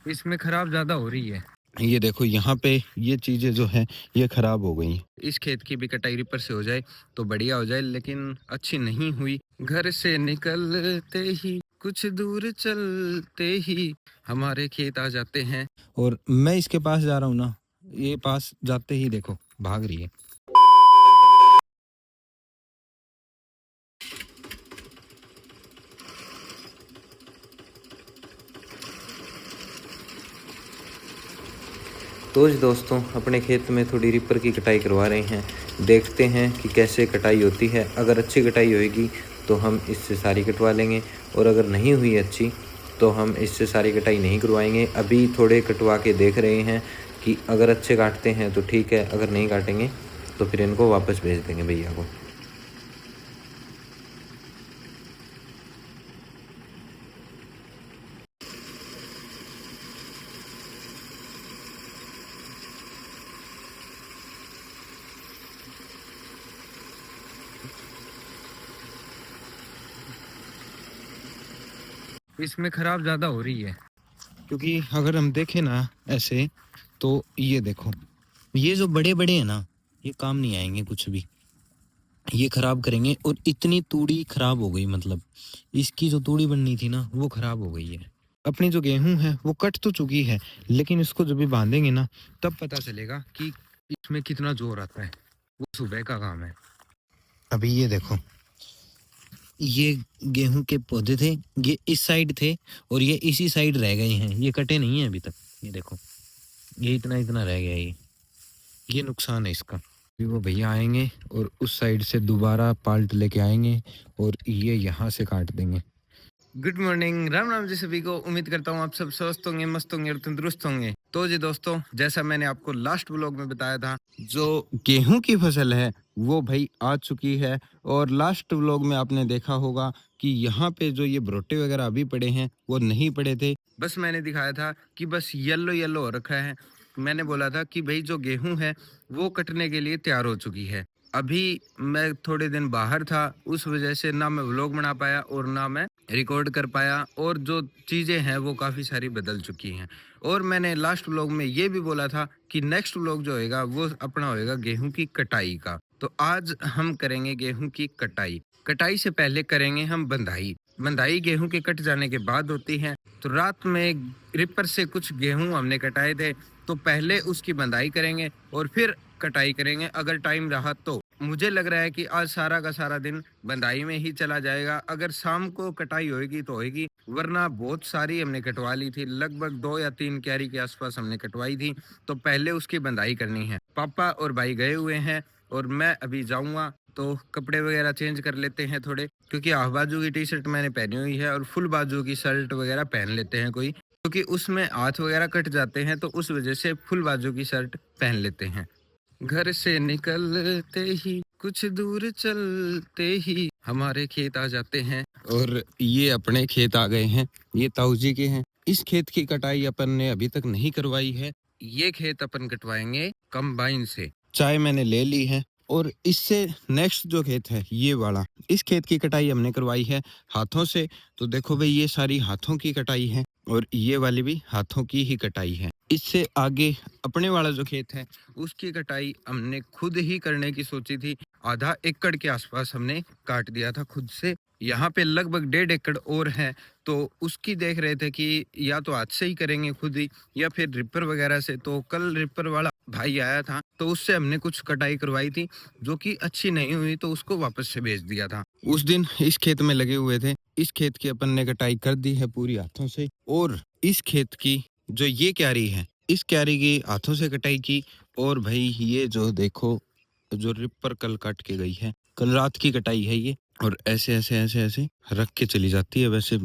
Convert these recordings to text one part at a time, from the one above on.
इसमें खराब ज़्यादा हो रही है। ये देखो यहाँ पे ये चीज़ें जो है ये खराब हो गई। इस खेत की भी कटाई रिपर से हो जाए तो बढ़िया हो जाए, लेकिन अच्छी नहीं हुई। घर से निकलते ही कुछ दूर चलते ही हमारे खेत आ जाते हैं। और मैं इसके पास जा रहा हूँ ना, ये पास जाते ही देखो भाग रही है। तो जी दोस्तों, अपने खेत में थोड़ी रिपर की कटाई करवा रहे हैं। देखते हैं कि कैसे कटाई होती है। अगर अच्छी कटाई होएगी तो हम इससे सारी कटवा लेंगे, और अगर नहीं हुई अच्छी तो हम इससे सारी कटाई नहीं करवाएंगे। अभी थोड़े कटवा के देख रहे हैं कि अगर अच्छे काटते हैं तो ठीक है, अगर नहीं काटेंगे तो फिर इनको वापस भेज देंगे भैया को। इसमें खराब ज़्यादा हो रही है। क्योंकि अगर हम देखें ना ऐसे, तो ये देखो, ये जो बड़े बड़े हैं ना, ये काम नहीं आएंगे कुछ भी, ये खराब करेंगे। और इतनी तूड़ी खराब हो गई, मतलब इसकी जो तूड़ी बननी थी ना वो खराब हो गई है। अपनी जो गेहूं है वो कट तो चुकी है, लेकिन इसको जब भी बांधेंगे ना तब पता चलेगा कि इसमें कितना जोर आता है। वो सुबह का काम है। अभी ये देखो, ये गेहूं के पौधे थे, ये इस साइड थे और ये इसी साइड रह गए हैं, ये कटे नहीं है अभी तक। ये देखो, ये इतना इतना रह गया। ये नुकसान है इसका। फिर वो भैया आएंगे और उस साइड से दोबारा पाल्ट लेके आएंगे और ये यहाँ से काट देंगे। गुड मॉर्निंग, राम राम जी सभी को। उम्मीद करता हूँ आप सब स्वस्थ होंगे, मस्त होंगे और तंदुरुस्त होंगे। तो जी दोस्तों, जैसा मैंने आपको लास्ट व्लॉग में बताया था, जो गेहूं की फसल है वो भाई आ चुकी है। और लास्ट व्लॉग में आपने देखा होगा कि यहाँ पे जो ये भुट्टे वगैरह अभी पड़े हैं वो नहीं पड़े थे। बस मैंने दिखाया था कि बस येलो येलो हो रखा है। मैंने बोला था कि भाई जो गेहूं है वो कटने के लिए तैयार हो चुकी है। अभी मैं थोड़े दिन बाहर था, उस वजह से ना मैं व्लॉग बना पाया और ना मैं रिकॉर्ड कर पाया, और जो चीज़ें हैं वो काफ़ी सारी बदल चुकी हैं। और मैंने लास्ट व्लॉग में ये भी बोला था कि नेक्स्ट व्लॉग जो होएगा वो अपना होएगा गेहूं की कटाई का। तो आज हम करेंगे गेहूं की कटाई। कटाई से पहले करेंगे हम बंधाई। बंधाई गेहूं के कट जाने के बाद होती है। तो रात में रिपर से कुछ गेहूं हमने कटाए थे, तो पहले उसकी बंधाई करेंगे और फिर कटाई करेंगे अगर टाइम रहा तो। मुझे लग रहा है कि आज सारा का सारा दिन बंधाई में ही चला जाएगा। अगर शाम को कटाई होएगी तो होएगी, वरना बहुत सारी हमने कटवा ली थी, लगभग 2 या 3 क्यारी के आसपास हमने कटवाई थी। तो पहले उसकी बंधाई करनी है। पापा और भाई गए हुए हैं और मैं अभी जाऊंगा, तो कपड़े वगैरह चेंज कर लेते हैं थोड़े, क्योंकि हाफ बाजू की टी शर्ट मैंने पहनी हुई है और फुल बाजू की शर्ट वगैरह पहन लेते हैं कोई, क्योंकि उसमें हाथ वगैरह कट जाते हैं, तो उस वजह से फुल बाजू की शर्ट पहन लेते हैं। घर से निकलते ही कुछ दूर चलते ही हमारे खेत आ जाते हैं। और ये अपने खेत आ गए हैं, ये ताऊ जी के हैं। इस खेत की कटाई अपन ने अभी तक नहीं करवाई है। ये खेत अपन कटवाएंगे कंबाइन से। चाय मैंने ले ली है। और इससे नेक्स्ट जो खेत है ये वाला, इस खेत की कटाई हमने करवाई है हाथों से। तो देखो भाई, ये सारी हाथों की कटाई है और ये वाली भी हाथों की ही कटाई है। इससे आगे अपने वाला जो खेत है उसकी कटाई हमने खुद ही करने की सोची थी। आधा एकड़ के आसपास हमने काट दिया था खुद से। यहाँ पे लगभग 1.5 एकड़ और है, तो उसकी देख रहे थे कि या तो हाथ से ही करेंगे खुद ही, या फिर रिपर वगैरह से। तो कल रिपर वाला भाई आया था, तो उससे हमने कुछ कटाई करवाई थी, जो कि अच्छी नहीं हुई, तो उसको वापस से भेज दिया था। उस दिन इस खेत में लगे हुए थे। इस खेत की अपन ने कटाई कर दी है पूरी हाथों से। और इस खेत की जो ये क्यारी है, इस क्यारी की हाथों से कटाई की। और भाई ये जो देखो, जो रिपर कल काट के गई है, कल रात की कटाई है ये। और ऐसे ऐसे ऐसे ऐसे रख के चली जाती है, वैसे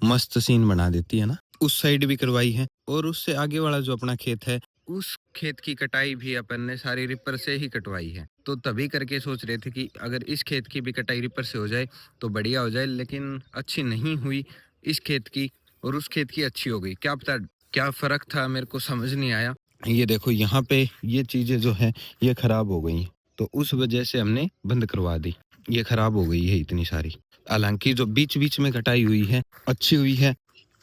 मस्त सीन बना देती है ना। उस साइड भी करवाई है। और उससे आगे वाला जो अपना खेत है, उस खेत की कटाई भी अपन ने सारी रिपर से ही कटवाई है। तो तभी करके सोच रहे थे कि अगर इस खेत की भी कटाई रिपर से हो जाए तो बढ़िया हो जाए, लेकिन अच्छी नहीं हुई इस खेत की, और उस खेत की अच्छी हो गई। क्या पता क्या फर्क था, मेरे को समझ नहीं आया। ये देखो यहाँ पे ये चीजें जो है ये खराब हो गई। तो उस वजह से हमने बंद करवा दी। ये खराब हो गई है इतनी सारी। हालांकि जो बीच बीच में कटाई हुई है अच्छी हुई है।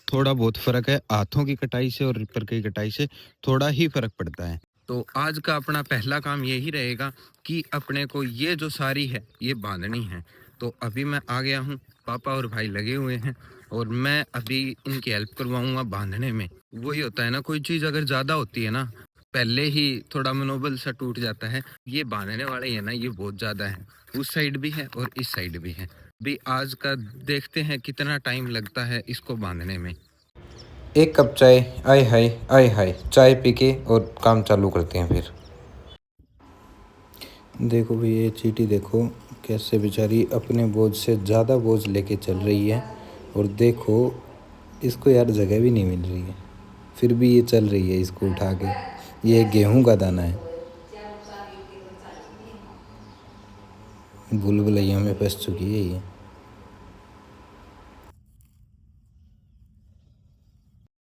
थोड़ा बहुत फ़र्क है, हाथों की कटाई से और रिपर की कटाई से थोड़ा ही फ़र्क पड़ता है। तो आज का अपना पहला काम यही रहेगा कि अपने को ये जो सारी है ये बांधनी है। तो अभी मैं आ गया हूँ, पापा और भाई लगे हुए हैं और मैं अभी इनकी हेल्प करवाऊंगा बांधने में। वही होता है ना, कोई चीज़ अगर ज़्यादा होती है ना, पहले ही थोड़ा मनोबल सा टूट जाता है। ये बांधने वाले है ना, ये बहुत ज़्यादा है, उस साइड भी है और इस साइड भी है। भी आज का देखते हैं कितना टाइम लगता है इसको बांधने में। एक कप चाय, आय हाय, चाय पी के और काम चालू करते हैं फिर। देखो भाई ये चींटी देखो कैसे बेचारी अपने बोझ से ज़्यादा बोझ लेके चल रही है, और देखो इसको यार जगह भी नहीं मिल रही है, फिर भी ये चल रही है इसको उठा के। ये गेहूं का दाना है, भूल-भुलैया में फंस चुकी है ये।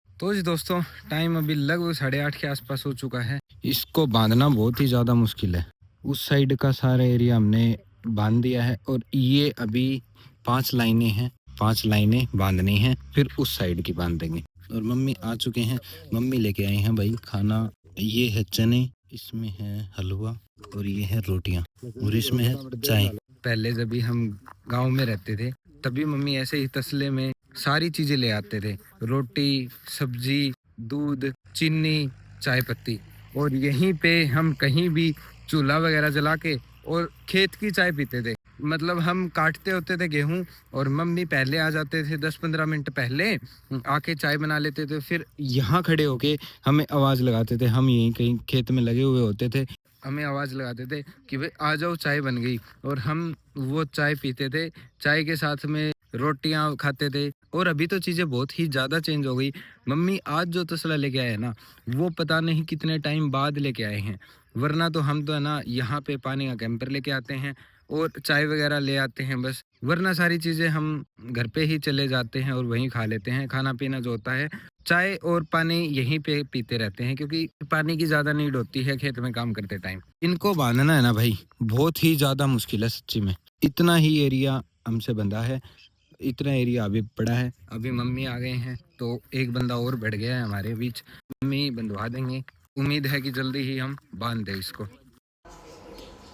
तो जी दोस्तों, टाइम अभी लगभग 8:30 के आसपास हो चुका है। इसको बांधना बहुत ही ज़्यादा मुश्किल है। उस साइड का सारा एरिया हमने बांध दिया है और ये अभी 5 लाइनें हैं, 5 लाइनें बांधनी हैं, फिर उस साइड की बांध देंगे। और मम्मी आ चुके हैं, मम्मी लेके आए हैं भाई खाना। ये है चने, इसमें है हलवा और ये है रोटियां और इसमें है चाय। पहले जब भी हम गांव में रहते थे तभी मम्मी ऐसे ही तसले में सारी चीजें ले आते थे, रोटी, सब्जी, दूध, चीनी, चाय पत्ती। और यहीं पे हम कहीं भी चूल्हा वगैरह जला के और खेत की चाय पीते थे। मतलब हम काटते होते थे गेहूं और मम्मी पहले आ जाते थे, 10-15 मिनट पहले आके चाय बना लेते थे। फिर यहाँ खड़े होके हमें आवाज़ लगाते थे, हम यहीं कहीं खेत में लगे हुए होते थे। हमें आवाज़ लगाते थे कि भाई आ जाओ चाय बन गई, और हम वो चाय पीते थे। चाय के साथ में रोटियां खाते थे। और अभी तो चीज़ें बहुत ही ज़्यादा चेंज हो गई। मम्मी आज जो तसला लेके आए हैं ना, वो पता नहीं कितने टाइम बाद लेके आए हैं। वरना तो हम तो है ना यहाँ पे पानी का कैंपर लेके आते हैं और चाय वगैरह ले आते हैं बस। वरना सारी चीज़ें हम घर पे ही चले जाते हैं और वहीं खा लेते हैं। खाना पीना जो होता है, चाय और पानी यहीं पे पीते रहते हैं, क्योंकि पानी की ज़्यादा नीड होती है खेत में काम करते टाइम। इनको बांधना है ना भाई, बहुत ही ज़्यादा मुश्किल है सच्ची में। इतना ही एरिया हमसे बंधा है, इतना एरिया अभी पड़ा है। अभी मम्मी आ गए हैं तो एक बंदा और बढ़ गया है हमारे बीच। मम्मी बंधवा देंगे, उम्मीद है कि जल्दी ही हम बांध दें इसको।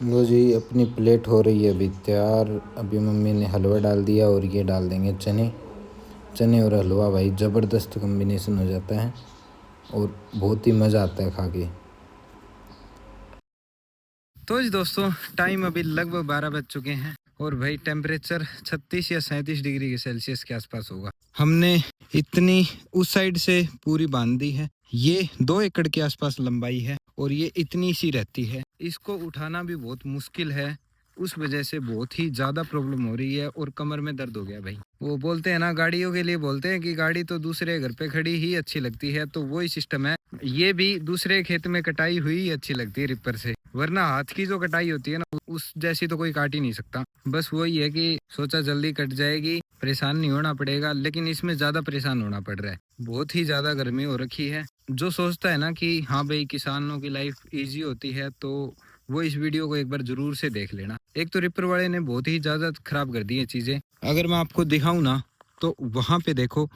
लो जी अपनी प्लेट हो रही है अभी तैयार। अभी मम्मी ने हलवा डाल दिया और ये डाल देंगे चने। चने और हलवा भाई ज़बरदस्त कॉम्बिनेशन हो जाता है और बहुत ही मज़ा आता है खा के। तो जी दोस्तों, टाइम अभी लगभग 12 बज चुके हैं और भाई टेम्परेचर 36 या 37 डिग्री के सेल्सियस के आसपास होगा। हमने इतनी उस साइड से पूरी बांध दी है। ये 2 एकड़ के आसपास लंबाई है और ये इतनी सी रहती है। इसको उठाना भी बहुत मुश्किल है, उस वजह से बहुत ही ज़्यादा प्रॉब्लम हो रही है और कमर में दर्द हो गया भाई। वो बोलते हैं ना, गाड़ियों के लिए बोलते हैं कि गाड़ी तो दूसरे घर पे खड़ी ही अच्छी लगती है, तो वही सिस्टम है। ये भी दूसरे खेत में कटाई हुई ही अच्छी लगती है रिपर से, वरना हाथ की जो कटाई होती है ना, उस जैसी तो कोई काट ही नहीं सकता। बस वही है कि सोचा जल्दी कट जाएगी, परेशान नहीं होना पड़ेगा, लेकिन इसमें ज़्यादा परेशान होना पड़ रहा है। बहुत ही ज़्यादा गर्मी हो रखी है। जो सोचता है ना कि हाँ भाई किसानों की लाइफ ईजी होती है, तो वो इस वीडियो को एक बार जरूर से देख लेना। एक तो रिपर वाले ने बहुत ही ज़्यादा खराब कर दी है चीज़ें। अगर मैं आपको दिखाऊं ना, तो वहाँ पे देखो,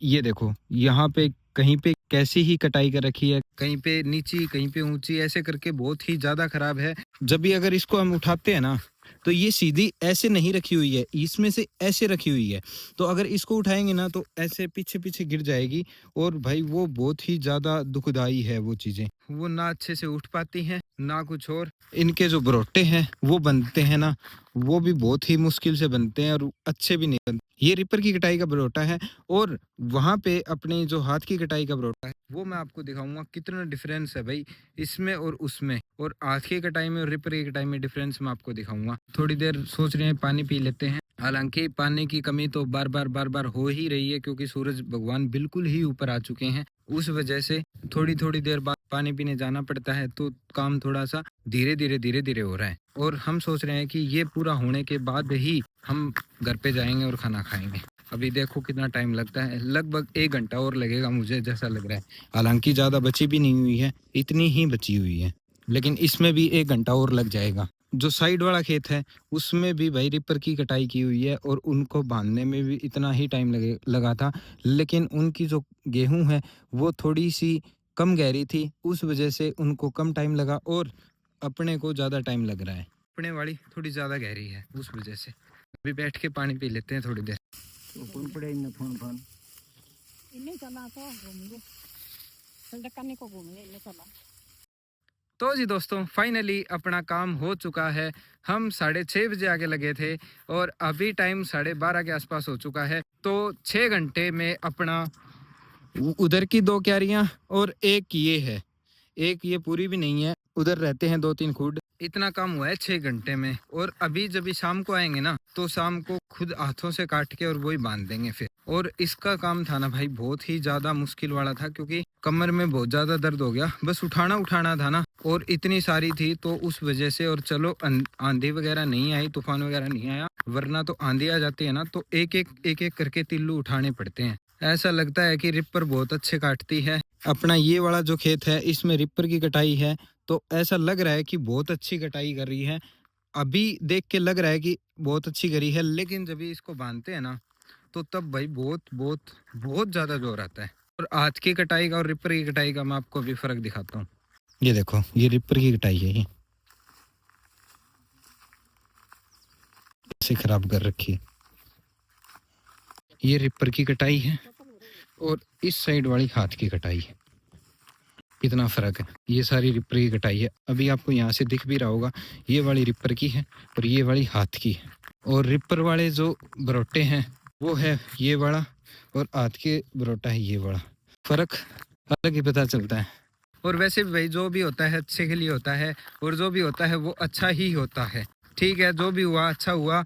ये देखो यहाँ पे कहीं पे कैसी ही कटाई कर रखी है, कहीं पे नीची, कहीं पे ऊंची, ऐसे करके बहुत ही ज़्यादा खराब है। जब भी अगर इसको हम उठाते हैं ना, तो ये सीधी ऐसे नहीं रखी हुई है, इसमें से ऐसे रखी हुई है। तो अगर इसको उठाएंगे ना तो ऐसे पीछे पीछे गिर जाएगी और भाई वो बहुत ही ज़्यादा दुखदाई है वो चीज़ें। वो ना अच्छे से उठ पाती हैं ना कुछ और। इनके जो बरोटे हैं वो बनते हैं ना, वो भी बहुत ही मुश्किल से बनते हैं और अच्छे भी नहीं बनते। ये रिपर की कटाई का बरोटा है और वहाँ पे अपने जो हाथ की कटाई का बरोटा है, वो मैं आपको दिखाऊंगा कितना डिफरेंस है भाई इसमें और उसमें, और हाथ की कटाई में और रिपर की कटाई में डिफरेंस मैं आपको दिखाऊंगा। थोड़ी देर सोच रहे हैं पानी पी लेते हैं। हालांकि पानी की कमी तो बार बार हो ही रही है, क्योंकि सूरज भगवान बिल्कुल ही ऊपर आ चुके हैं। उस वजह से थोड़ी देर बाद पानी पीने जाना पड़ता है, तो काम थोड़ा सा धीरे धीरे हो रहा है। और हम सोच रहे हैं कि ये पूरा होने के बाद ही हम घर पे जाएंगे और खाना खाएंगे। अभी देखो कितना टाइम लगता है, लगभग 1 घंटा और लगेगा मुझे जैसा लग रहा है। हालांकि ज़्यादा बची भी नहीं हुई है, इतनी ही बची हुई है, लेकिन इसमें भी 1 घंटा और लग जाएगा। जो साइड वाला खेत है उसमें भी भाई रिपर की कटाई की हुई है और उनको बांधने में भी इतना ही टाइम लगा था, लेकिन उनकी जो गेहूं है वो थोड़ी सी कम गहरी थी, उस वजह से उनको कम टाइम लगा और अपने को ज़्यादा टाइम लग रहा है। अपने वाली थोड़ी ज़्यादा गहरी है उस वजह से। अभी बैठ के पानी पी लेते हैं थोड़ी देर। तो जी दोस्तों, फाइनली अपना काम हो चुका है। हम 6:30 बजे आगे लगे थे और अभी टाइम 12:30 के आसपास हो चुका है। तो 6 घंटे में अपना उधर की 2 क्यारियां और एक ये है, एक ये पूरी भी नहीं है, उधर रहते हैं 2-3 खूड। इतना काम हुआ है 6 घंटे में। और अभी जब भी शाम को आएंगे ना तो शाम को खुद हाथों से काट के और वही बांध देंगे फिर। और इसका काम था ना भाई बहुत ही ज्यादा मुश्किल वाला था, क्योंकि कमर में बहुत ज्यादा दर्द हो गया। बस उठाना था ना, और इतनी सारी थी तो उस वजह से। और चलो आंधी वगैरह नहीं आई, तूफान वगैरह नहीं आया, वरना तो आंधी आ जाती है ना तो एक एक करके तिल्लू उठाने पड़ते हैं। ऐसा लगता है कि रिपर बहुत अच्छे काटती है। अपना ये वाला जो खेत है इसमें रिपर की कटाई है, तो ऐसा लग रहा है कि बहुत अच्छी कटाई कर रही है। अभी देख के लग रहा है कि बहुत अच्छी करी है, लेकिन जब इसको बांधते हैं ना तो तब भाई बहुत बहुत बहुत ज्यादा जोर आता है। और आज की कटाई का और रिपर की कटाई का मैं आपको अभी फर्क दिखाता हूँ। ये देखो, ये रिपर की कटाई है, ये ऐसे खराब कर रखी है। ये रिपर की कटाई है और इस साइड वाली हाथ की कटाई है। कितना फर्क है। ये सारी रिपर की कटाई है। अभी आपको यहाँ से दिख भी रहा होगा, ये वाली रिपर की है और ये वाली हाथ की है। और रिपर वाले जो बरोटे हैं वो है ये वाला, और हाथ के बरोटा है ये वाला। फर्क अलग ही पता चलता है। और वैसे भी भाई जो भी होता है अच्छे के लिए होता है, और जो भी होता है वो अच्छा ही होता है। ठीक है, जो भी हुआ अच्छा हुआ।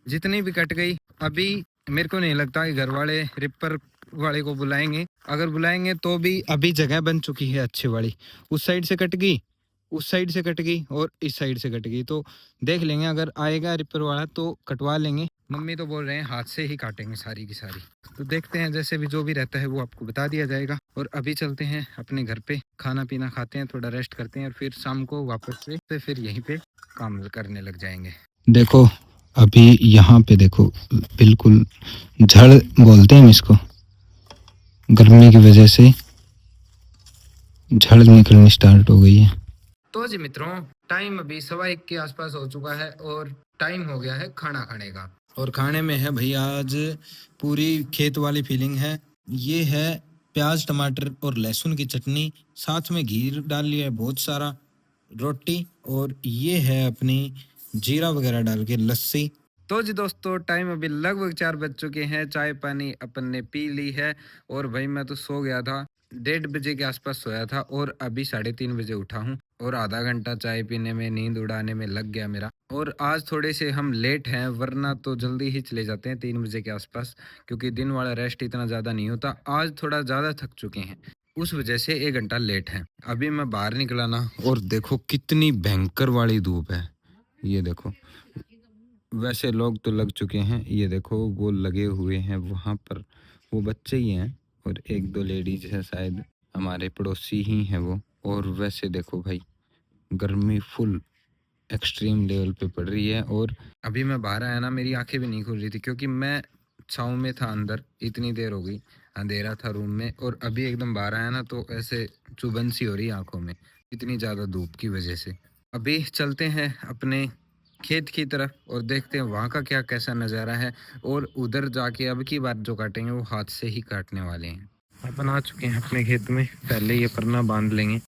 जितनी भी कट गई, अभी मेरे को नहीं लगता कि घर वाले रिपर वाले को बुलाएंगे। अगर बुलाएंगे तो भी अभी जगह बन चुकी है अच्छी वाली। उस साइड से कट गई, उस साइड से कट गई और इस साइड से कट गई, तो देख लेंगे अगर आएगा रिपर वाला तो कटवा लेंगे। मम्मी तो बोल रहे हैं हाथ से ही काटेंगे सारी की सारी। तो देखते हैं, जैसे भी जो भी रहता है वो आपको बता दिया जाएगा। और अभी चलते हैं अपने घर पे, खाना पीना खाते हैं, थोड़ा रेस्ट करते हैं, और फिर शाम को वापस से फिर यहीं पे काम करने लग जाएंगे। देखो अभी यहाँ पे देखो, बिल्कुल झड़ बोलते हैं इसको, गर्मी की वजह से झड़ निकलनी स्टार्ट हो गई है। तो जी मित्रों, टाइम अभी 1:15 के आसपास हो चुका है और टाइम हो गया है खाना खाने का। और खाने में है भैया आज पूरी खेत वाली फीलिंग है। ये है प्याज टमाटर और लहसुन की चटनी, साथ में घी डाल लिया है बहुत सारा, रोटी, और ये है अपनी जीरा वगैरह डाल के लस्सी। तो जी दोस्तों, टाइम अभी लगभग 4 बज चुके हैं। चाय पानी अपन ने पी ली है और भाई मैं तो सो गया था। 1:30 बजे के आसपास सोया था और अभी 3:30 बजे उठा हूँ। और आधा घंटा चाय पीने में, नींद उड़ाने में लग गया मेरा। और आज थोड़े से हम लेट हैं, वरना तो जल्दी ही चले जाते हैं 3 बजे के आसपास, क्योंकि दिन वाला रेस्ट इतना ज़्यादा नहीं होता। आज थोड़ा ज़्यादा थक चुके हैं, उस वजह से 1 घंटा लेट है। अभी मैं बाहर निकला ना, और देखो कितनी भयंकर वाली धूप है, ये देखो। वैसे लोग तो लग चुके हैं, ये देखो वो लगे हुए हैं वहाँ पर, वो बच्चे ही हैं और 1-2 लेडीज है, शायद हमारे पड़ोसी ही हैं वो। और वैसे देखो भाई, गर्मी फुल एक्सट्रीम लेवल पे पड़ रही है। और अभी मैं बाहर आया ना, मेरी आंखें भी नहीं खुल रही थी, क्योंकि मैं छाँव में था अंदर, इतनी देर हो गई, अंधेरा था रूम में। और अभी एकदम बाहर आया ना तो ऐसे चुभन सी हो रही आंखों में, इतनी ज़्यादा धूप की वजह से। अभी चलते हैं अपने खेत की तरफ और देखते हैं वहाँ का क्या कैसा नज़ारा है। और उधर जाके अब की बार जो काटेंगे वो हाथ से ही काटने वाले हैं। अपन आ चुके हैं अपने खेत में, पहले ये परना बांध लेंगे।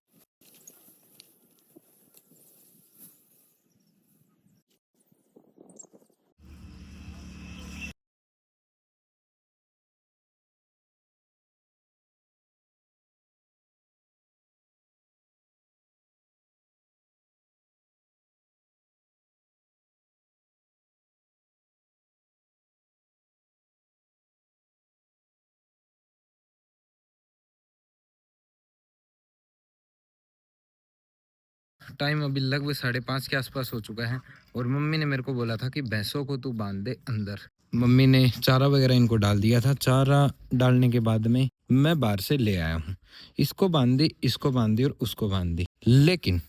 टाइम अभी लगभग 5:30 के आसपास हो चुका है और मम्मी ने मेरे को बोला था कि भैंसों को तू बांध दे अंदर। मम्मी ने चारा वगैरह इनको डाल दिया था। चारा डालने के बाद में मैं बाहर से ले आया हूँ, इसको बांध दी, इसको बांध दी और उसको बांध दी। लेकिन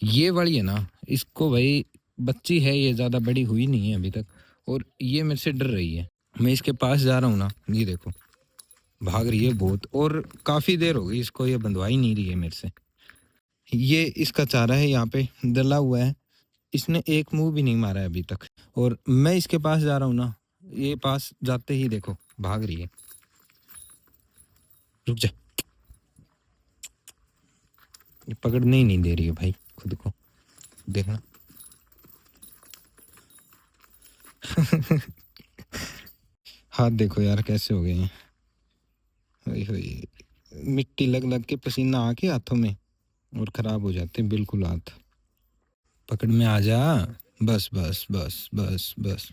ये वाली है ना, इसको भाई बच्ची है ये, ज़्यादा बड़ी हुई नहीं है अभी तक, और ये मेरे से डर रही है। मैं इसके पास जा रहा हूँ ना, ये देखो भाग रही है बहुत, और काफ़ी देर हो गई इसको, ये बंधवा ही नहीं रही है मेरे से। ये इसका चारा है, यहाँ पे डला हुआ है, इसने एक मुंह भी नहीं मारा है अभी तक, और मैं इसके पास जा रहा हूँ ना, ये पास जाते ही देखो भाग रही है। रुक जा, ये पकड़ने ही नहीं दे रही है भाई खुद को, देखना। हाथ देखो यार कैसे हो गए हैं, ओए होए, मिट्टी लग लग के पसीना आके हाथों में, और खराब हो जाते हैं बिल्कुल हाथ। पकड़ में आ जा, बस बस बस बस बस।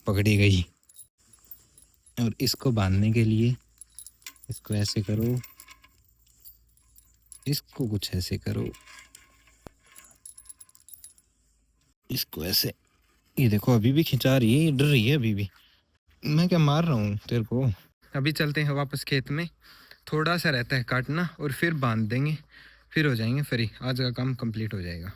पकड़ी गई। और इसको बांधने के लिए इसको ऐसे करो, इसको कुछ ऐसे करो, इसको ऐसे, ये देखो अभी भी खिंचा रही है, ये डर रही है अभी भी। मैं क्या मार रहा हूँ तेरे को। अभी चलते हैं वापस खेत में, थोड़ा सा रहता है काटना और फिर बांध देंगे, फिर हो जाएंगे फ्री, आज का काम कंप्लीट हो जाएगा।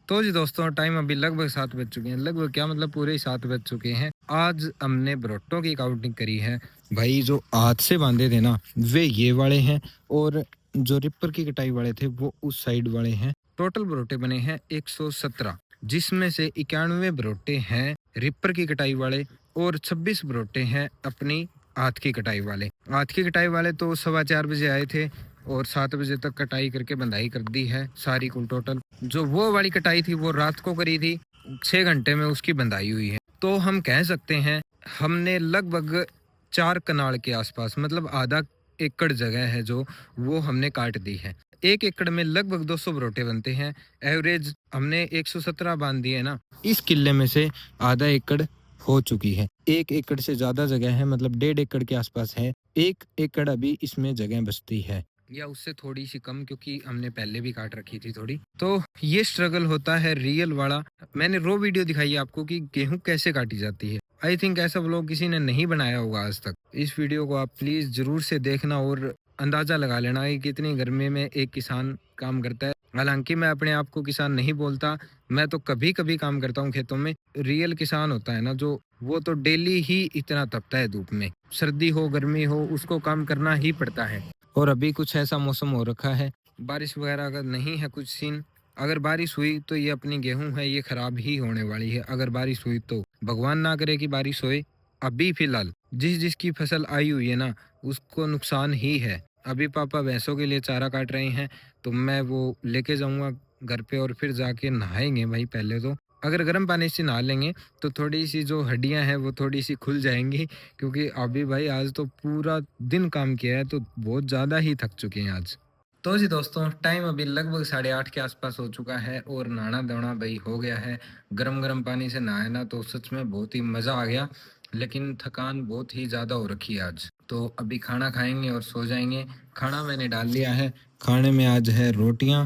तो जी दोस्तों, टाइम अभी लगभग 7 बज चुके हैं, लगभग क्या मतलब पूरे ही 7 बज चुके हैं। आज हमने बरोटों की काउंटिंग करी है। भाई जो हाथ से बांधे थे ना वे ये वाले हैं, और जो रिपर की कटाई वाले थे वो उस साइड वाले हैं। टोटल बरोटे बने हैं 117, जिसमें से 91 बरोटे हैं रिपर की कटाई वाले और 26 बरोटे हैं अपनी हाथ की कटाई वाले। हाथ की कटाई वाले तो 4:15 बजे आए थे और 7 बजे तक कटाई करके बंधाई कर दी है सारी कुल टोटल। जो वो वाली कटाई थी वो रात को करी थी, 6 घंटे में उसकी बंधाई हुई है। तो हम कह सकते हैं हमने लगभग 4 कनाल के आसपास, मतलब आधा एकड़ जगह है जो वो हमने काट दी है। 1 एकड़ में लगभग 200 बरोटे बनते हैं। एवरेज हमने 117 बांध दिए ना। इस किले में से आधा एकड़ हो चुकी है, 1 एकड़ से ज्यादा जगह है, मतलब 1.5 एकड़ के आसपास है। 1 एकड़ अभी इसमें जगह बचती है, या उससे थोड़ी सी कम, क्योंकि हमने पहले भी काट रखी थी थोड़ी। तो ये स्ट्रगल होता है रियल वाला। मैंने रो वीडियो दिखाई है आपको कि गेहूं कैसे काटी जाती है। आई थिंक ऐसा व्लॉग किसी ने नहीं बनाया होगा आज तक। इस वीडियो को आप प्लीज जरूर से देखना और अंदाजा लगा लेना कि कितनी गर्मी में एक किसान काम करता है। हालांकि मैं अपने आप को किसान नहीं बोलता, मैं तो कभी कभी काम करता हूँ खेतों में। रियल किसान होता है ना जो, वो तो डेली ही इतना तपता है धूप में, सर्दी हो गर्मी हो उसको काम करना ही पड़ता है। और अभी कुछ ऐसा मौसम हो रखा है, बारिश वगैरह अगर नहीं है कुछ सीन, अगर बारिश हुई तो ये अपनी गेहूं है ये खराब ही होने वाली है। अगर बारिश हुई तो भगवान ना करे कि बारिश होए। अभी फिलहाल जिस जिसकी फसल आई हुई है ना उसको नुकसान ही है। अभी पापा भैंसों के लिए चारा काट रहे हैं, तो मैं वो लेके जाऊंगा घर पे और फिर जाके नहाएंगे भाई। पहले तो अगर गर्म पानी से नहा लेंगे तो थोड़ी सी जो हड्डियां हैं वो थोड़ी सी खुल जाएंगी, क्योंकि अभी भाई आज तो पूरा दिन काम किया है तो बहुत ज़्यादा ही थक चुके हैं आज। तो जी दोस्तों, टाइम अभी लगभग 8:30 के आसपास हो चुका है और नहाना धोना भाई हो गया है। गरम गरम पानी से नहाया ना तो सच में बहुत ही मज़ा आ गया, लेकिन थकान बहुत ही ज़्यादा हो रखी है आज। तो अभी खाना खाएंगे और सो जाएंगे। खाना मैंने डाल लिया है। खाने में आज है रोटियां,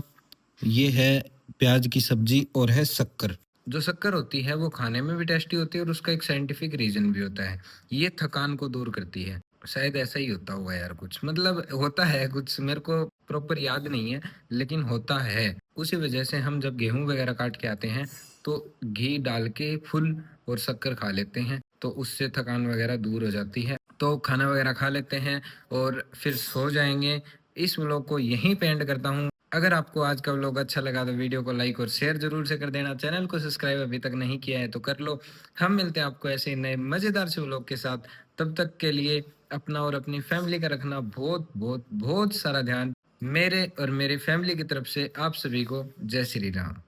ये है प्याज की सब्जी और है शक्कर। जो शक्कर होती है वो खाने में भी टेस्टी होती है और उसका एक साइंटिफिक रीजन भी होता है, ये थकान को दूर करती है। शायद ऐसा ही होता होगा यार, कुछ मतलब होता है कुछ, मेरे को प्रॉपर याद नहीं है लेकिन होता है। उसी वजह से हम जब गेहूं वगैरह काट के आते हैं तो घी डाल के फुल और शक्कर खा लेते हैं, तो उससे थकान वगैरह दूर हो जाती है। तो खाना वगैरह खा लेते हैं और फिर सो जाएंगे। इस व्लॉग को यहीं पे एंड करता हूँ। अगर आपको आज का व्लॉग अच्छा लगा तो वीडियो को लाइक और शेयर जरूर से कर देना। चैनल को सब्सक्राइब अभी तक नहीं किया है तो कर लो। हम मिलते हैं आपको ऐसे नए मजेदार से व्लॉग के साथ। तब तक के लिए अपना और अपनी फैमिली का रखना बहुत बहुत बहुत सारा ध्यान। मेरे और मेरी फैमिली की तरफ से आप सभी को जय श्री राम।